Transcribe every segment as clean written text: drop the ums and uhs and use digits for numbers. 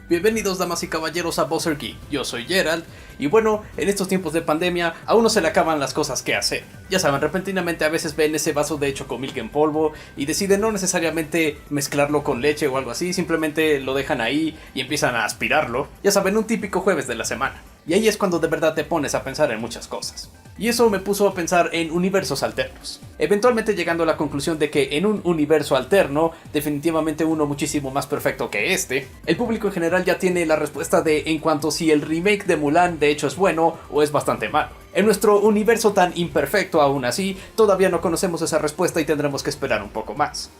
Bienvenidos damas y caballeros a Buzzer Geek, yo soy Gerald, y bueno, en estos tiempos de pandemia a uno se le acaban las cosas que hacer. Ya saben, repentinamente a veces ven ese vaso de chocomilk en polvo y deciden no necesariamente mezclarlo con leche o algo así, simplemente lo dejan ahí y empiezan a aspirarlo. Ya saben, un típico jueves de la semana. Y ahí es cuando de verdad te pones a pensar en muchas cosas. Y eso me puso a pensar en universos alternos. Eventualmente llegando a la conclusión de que en un universo alterno, definitivamente uno muchísimo más perfecto que este, el público en general ya tiene la respuesta de en cuanto si el remake de Mulan de hecho es bueno o es bastante malo. En nuestro universo tan imperfecto aún así, todavía no conocemos esa respuesta y tendremos que esperar un poco más.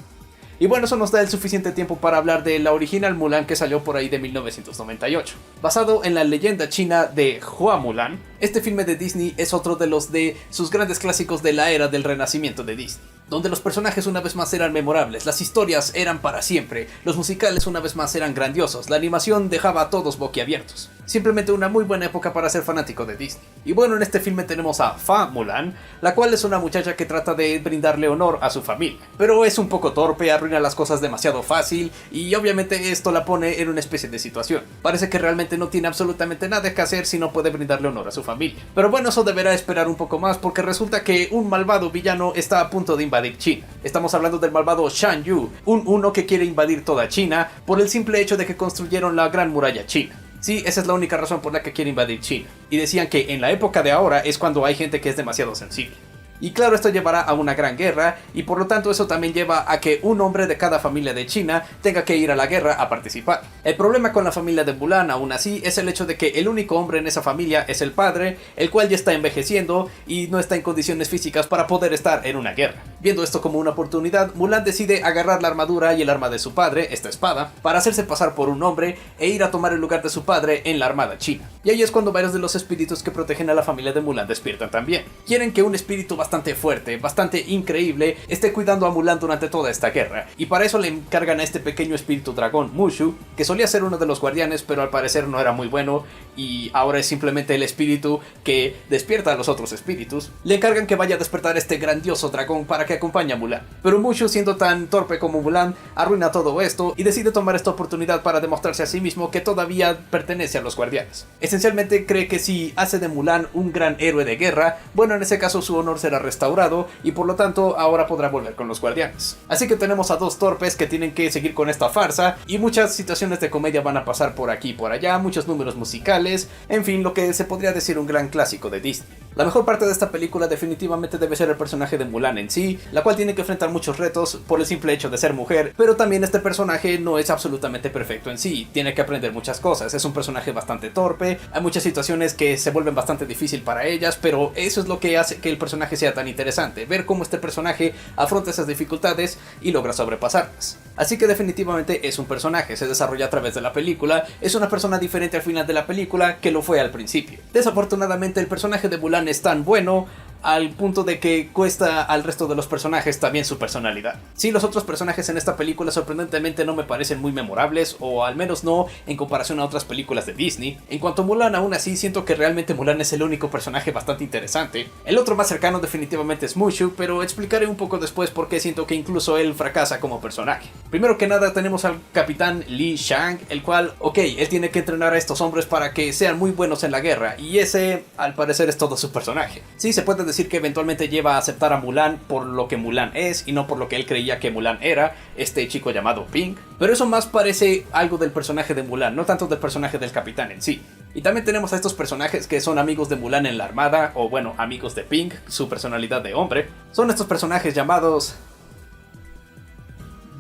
Y bueno, eso nos da el suficiente tiempo para hablar de la original Mulan que salió por ahí de 1998. Basado en la leyenda china de Hua Mulan, este filme de Disney es otro de sus grandes clásicos de la era del renacimiento de Disney, donde los personajes una vez más eran memorables, las historias eran para siempre, los musicales una vez más eran grandiosos, la animación dejaba a todos boquiabiertos. Simplemente una muy buena época para ser fanático de Disney. Y bueno, en este filme tenemos a Fa Mulan, la cual es una muchacha que trata de brindarle honor a su familia, pero es un poco torpe, arruina las cosas demasiado fácil y obviamente esto la pone en una especie de situación. Parece que realmente no tiene absolutamente nada que hacer si no puede brindarle honor a su familia. Pero bueno, eso deberá esperar un poco más porque resulta que un malvado villano está a punto de invadir China. Estamos hablando del malvado Shan Yu, un uno que quiere invadir toda China por el simple hecho de que construyeron la Gran Muralla China. Sí, esa es la única razón por la que quiere invadir China. Y decían que en la época de ahora es cuando hay gente que es demasiado sensible. Y claro, esto llevará a una gran guerra, y por lo tanto eso también lleva a que un hombre de cada familia de China tenga que ir a la guerra a participar. El problema con la familia de Mulan, aún así, es el hecho de que el único hombre en esa familia es el padre, el cual ya está envejeciendo y no está en condiciones físicas para poder estar en una guerra. Viendo esto como una oportunidad, Mulan decide agarrar la armadura y el arma de su padre, esta espada, para hacerse pasar por un hombre e ir a tomar el lugar de su padre en la armada china. Y ahí es cuando varios de los espíritus que protegen a la familia de Mulan despiertan también. Quieren que un espíritu bastante fuerte, bastante increíble, esté cuidando a Mulan durante toda esta guerra, y para eso le encargan a este pequeño espíritu dragón Mushu, que solía ser uno de los guardianes pero al parecer no era muy bueno y ahora es simplemente el espíritu que despierta a los otros espíritus. Le encargan que vaya a despertar este grandioso dragón para que acompañe a Mulan, pero Mushu, siendo tan torpe como Mulan, arruina todo esto y decide tomar esta oportunidad para demostrarse a sí mismo que todavía pertenece a los guardianes. Esencialmente cree que si hace de Mulan un gran héroe de guerra, bueno, en ese caso su honor será restaurado y por lo tanto ahora podrá volver con los guardianes. Así que tenemos a dos torpes que tienen que seguir con esta farsa y muchas situaciones de comedia van a pasar por aquí y por allá, muchos números musicales, en fin, lo que se podría decir un gran clásico de Disney. La mejor parte de esta película definitivamente debe ser el personaje de Mulan en sí, la cual tiene que enfrentar muchos retos por el simple hecho de ser mujer, pero también este personaje no es absolutamente perfecto en sí, tiene que aprender muchas cosas, es un personaje bastante torpe, hay muchas situaciones que se vuelven bastante difícil para ellas, pero eso es lo que hace que el personaje sea tan interesante, ver cómo este personaje afronta esas dificultades y logra sobrepasarlas. Así que definitivamente es un personaje, se desarrolla a través de la película, es una persona diferente al final de la película que lo fue al principio. Desafortunadamente el personaje de Mulan es tan bueno al punto de que cuesta al resto de los personajes también su personalidad. Sí, los otros personajes en esta película sorprendentemente no me parecen muy memorables, o al menos no en comparación a otras películas de Disney. En cuanto a Mulan, aún así siento que realmente Mulan es el único personaje bastante interesante. El otro más cercano definitivamente es Mushu, pero explicaré un poco después por qué siento que incluso él fracasa como personaje. Primero que nada tenemos al capitán Li Shang, el cual, él tiene que entrenar a estos hombres para que sean muy buenos en la guerra, y ese al parecer es todo su personaje. Sí, se puede decir que eventualmente lleva a aceptar a Mulan por lo que Mulan es y no por lo que él creía que Mulan era, este chico llamado Ping, pero eso más parece algo del personaje de Mulan, no tanto del personaje del capitán en sí. Y también tenemos a estos personajes que son amigos de Mulan en la armada, o bueno, amigos de Ping, su personalidad de hombre. Son estos personajes llamados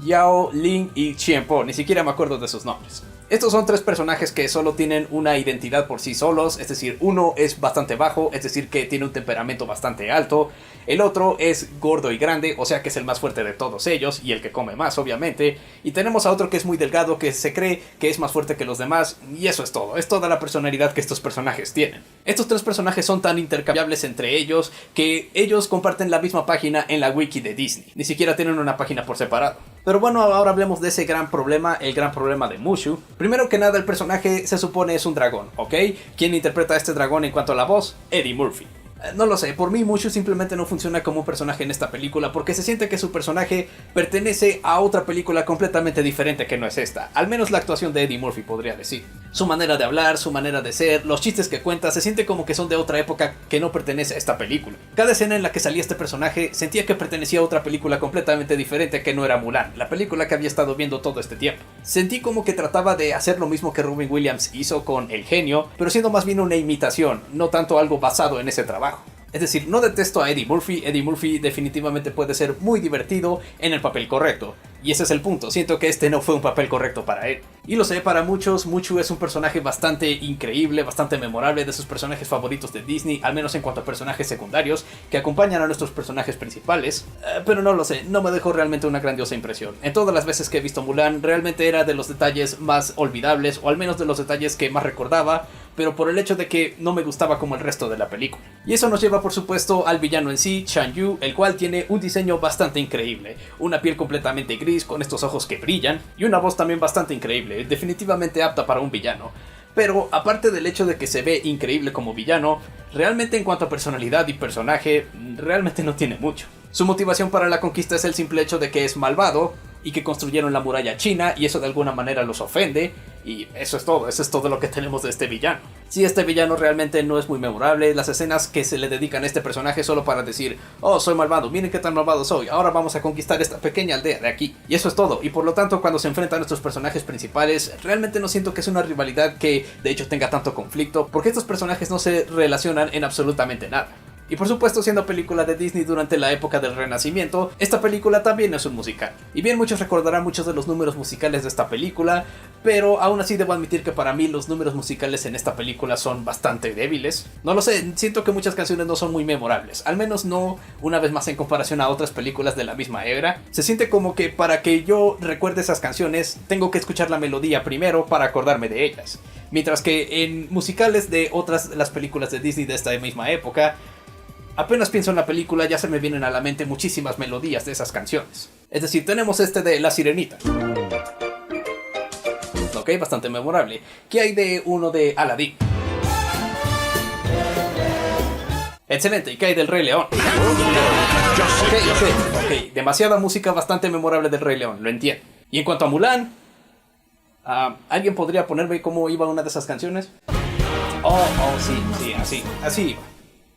Yao, Ling y Qianpo, ni siquiera me acuerdo de sus nombres. Estos son tres personajes que solo tienen una identidad por sí solos, es decir, uno es bastante bajo, es decir que tiene un temperamento bastante alto, el otro es gordo y grande, o sea que es el más fuerte de todos ellos y el que come más obviamente, y tenemos a otro que es muy delgado que se cree que es más fuerte que los demás, y eso es todo, es toda la personalidad que estos personajes tienen. Estos tres personajes son tan intercambiables entre ellos que ellos comparten la misma página en la wiki de Disney, ni siquiera tienen una página por separado. Pero bueno, ahora hablemos de ese gran problema, el gran problema de Mushu. Primero que nada, el personaje se supone es un dragón, ¿ok? ¿Quién interpreta a este dragón en cuanto a la voz? Eddie Murphy. No lo sé, por mí Mushu simplemente no funciona como un personaje en esta película porque se siente que su personaje pertenece a otra película completamente diferente que no es esta. Al menos la actuación de Eddie Murphy podría decir. Su manera de hablar, su manera de ser, los chistes que cuenta, se siente como que son de otra época que no pertenece a esta película. Cada escena en la que salía este personaje sentía que pertenecía a otra película completamente diferente que no era Mulan, la película que había estado viendo todo este tiempo. Sentí como que trataba de hacer lo mismo que Robin Williams hizo con El Genio, pero siendo más bien una imitación, no tanto algo basado en ese trabajo. Es decir, no detesto a Eddie Murphy definitivamente puede ser muy divertido en el papel correcto. Y ese es el punto, siento que este no fue un papel correcto para él. Y lo sé, para muchos, Mushu es un personaje bastante increíble, bastante memorable, de sus personajes favoritos de Disney, al menos en cuanto a personajes secundarios, que acompañan a nuestros personajes principales. Pero no lo sé, no me dejó realmente una grandiosa impresión. En todas las veces que he visto Mulan, realmente era de los detalles más olvidables, o al menos de los detalles que más recordaba, pero por el hecho de que no me gustaba como el resto de la película. Y eso nos lleva por supuesto al villano en sí, Shan Yu, el cual tiene un diseño bastante increíble, una piel completamente gris con estos ojos que brillan, y una voz también bastante increíble, definitivamente apta para un villano. Pero aparte del hecho de que se ve increíble como villano, realmente en cuanto a personalidad y personaje, realmente no tiene mucho. Su motivación para la conquista es el simple hecho de que es malvado, y que construyeron la muralla china, y eso de alguna manera los ofende, y eso es todo lo que tenemos de este villano. Sí, este villano realmente no es muy memorable, las escenas que se le dedican a este personaje solo para decir, oh, soy malvado, miren qué tan malvado soy, ahora vamos a conquistar esta pequeña aldea de aquí, y eso es todo, y por lo tanto cuando se enfrentan a nuestros personajes principales, realmente no siento que es una rivalidad que de hecho tenga tanto conflicto, porque estos personajes no se relacionan en absolutamente nada. Y por supuesto, siendo película de Disney durante la época del Renacimiento, esta película también es un musical. Y bien, muchos recordarán muchos de los números musicales de esta película, pero aún así debo admitir que para mí los números musicales en esta película son bastante débiles. No lo sé, siento que muchas canciones no son muy memorables, al menos no una vez más en comparación a otras películas de la misma era. Se siente como que para que yo recuerde esas canciones, tengo que escuchar la melodía primero para acordarme de ellas. Mientras que en musicales de otras de las películas de Disney de esta misma época, apenas pienso en la película ya se me vienen a la mente muchísimas melodías de esas canciones. Es decir, tenemos este de La Sirenita. Ok, bastante memorable. ¿Qué hay de uno de Aladdin? Excelente, ¿y qué hay del Rey León? Ok, demasiada música bastante memorable del Rey León, lo entiendo. Y en cuanto a Mulan, ¿alguien podría ponerme cómo iba una de esas canciones? Sí, así iba.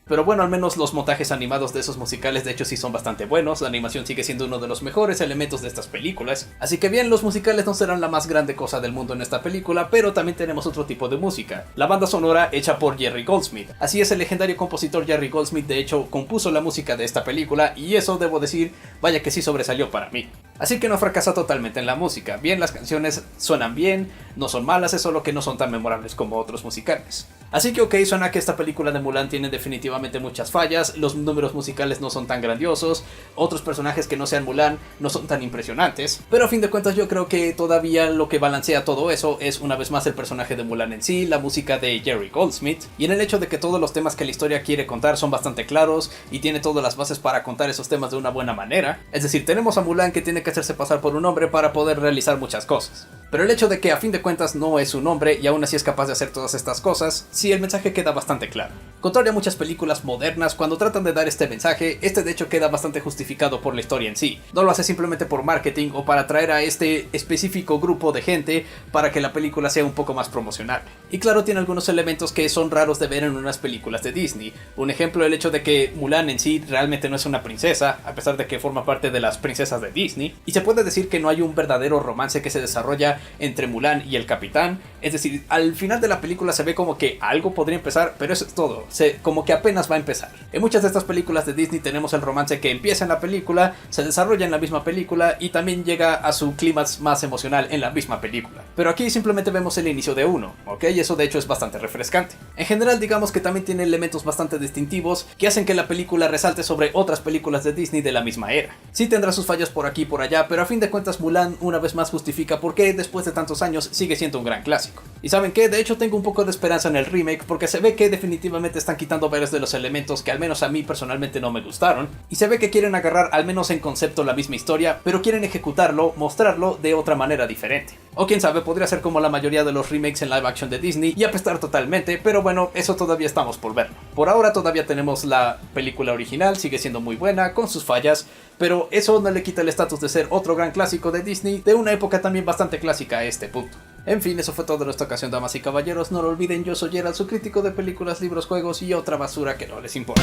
Pero bueno, al menos los montajes animados de esos musicales de hecho sí son bastante buenos, la animación sigue siendo uno de los mejores elementos de estas películas. Así que bien, los musicales no serán la más grande cosa del mundo en esta película, pero también tenemos otro tipo de música, la banda sonora hecha por Jerry Goldsmith. Así es, el legendario compositor Jerry Goldsmith de hecho compuso la música de esta película y eso debo decir, vaya que sí sobresalió para mí. Así que no fracasa totalmente en la música, bien, las canciones suenan bien, no son malas, es solo que no son tan memorables como otros musicales. Así que ok, suena que esta película de Mulan tiene definitivamente muchas fallas, los números musicales no son tan grandiosos, otros personajes que no sean Mulan no son tan impresionantes, pero a fin de cuentas yo creo que todavía lo que balancea todo eso es una vez más el personaje de Mulan en sí, la música de Jerry Goldsmith, y en el hecho de que todos los temas que la historia quiere contar son bastante claros y tiene todas las bases para contar esos temas de una buena manera. Es decir, tenemos a Mulan que tiene que hacerse pasar por un hombre para poder realizar muchas cosas. Pero el hecho de que a fin de cuentas no es un hombre y aún así es capaz de hacer todas estas cosas, sí, el mensaje queda bastante claro. Contrario a muchas películas modernas, cuando tratan de dar este mensaje, este de hecho queda bastante justificado por la historia en sí. No lo hace simplemente por marketing o para atraer a este específico grupo de gente para que la película sea un poco más promocional. Y claro, tiene algunos elementos que son raros de ver en unas películas de Disney. Un ejemplo, el hecho de que Mulan en sí realmente no es una princesa, a pesar de que forma parte de las princesas de Disney. Y se puede decir que no hay un verdadero romance que se desarrolla entre Mulan y el capitán. Es decir, al final de la película se ve como que algo podría empezar, pero eso es todo, como que apenas va a empezar. En muchas de estas películas de Disney tenemos el romance que empieza en la película, se desarrolla en la misma película y también llega a su clímax más emocional en la misma película. Pero aquí simplemente vemos el inicio de uno, ¿ok? Y eso de hecho es bastante refrescante. En general digamos que también tiene elementos bastante distintivos que hacen que la película resalte sobre otras películas de Disney de la misma era. Sí tendrá sus fallas por aquí y por allá, pero a fin de cuentas Mulan una vez más justifica por qué después de tantos años sigue siendo un gran clásico. Y ¿saben qué? De hecho tengo un poco de esperanza en el remake porque se ve que definitivamente están quitando varios de los elementos que al menos a mí personalmente no me gustaron. Y se ve que quieren agarrar al menos en concepto la misma historia, pero quieren ejecutarlo, mostrarlo de otra manera diferente. O quién sabe, podría ser como la mayoría de los remakes en live action de Disney y apestar totalmente, pero bueno, eso todavía estamos por verlo. Por ahora todavía tenemos la película original, sigue siendo muy buena, con sus fallas, pero eso no le quita el estatus de ser otro gran clásico de Disney, de una época también bastante clásica a este punto. En fin, eso fue todo en esta ocasión, damas y caballeros. No lo olviden, yo soy Gerald, su crítico de películas, libros, juegos y otra basura que no les importa.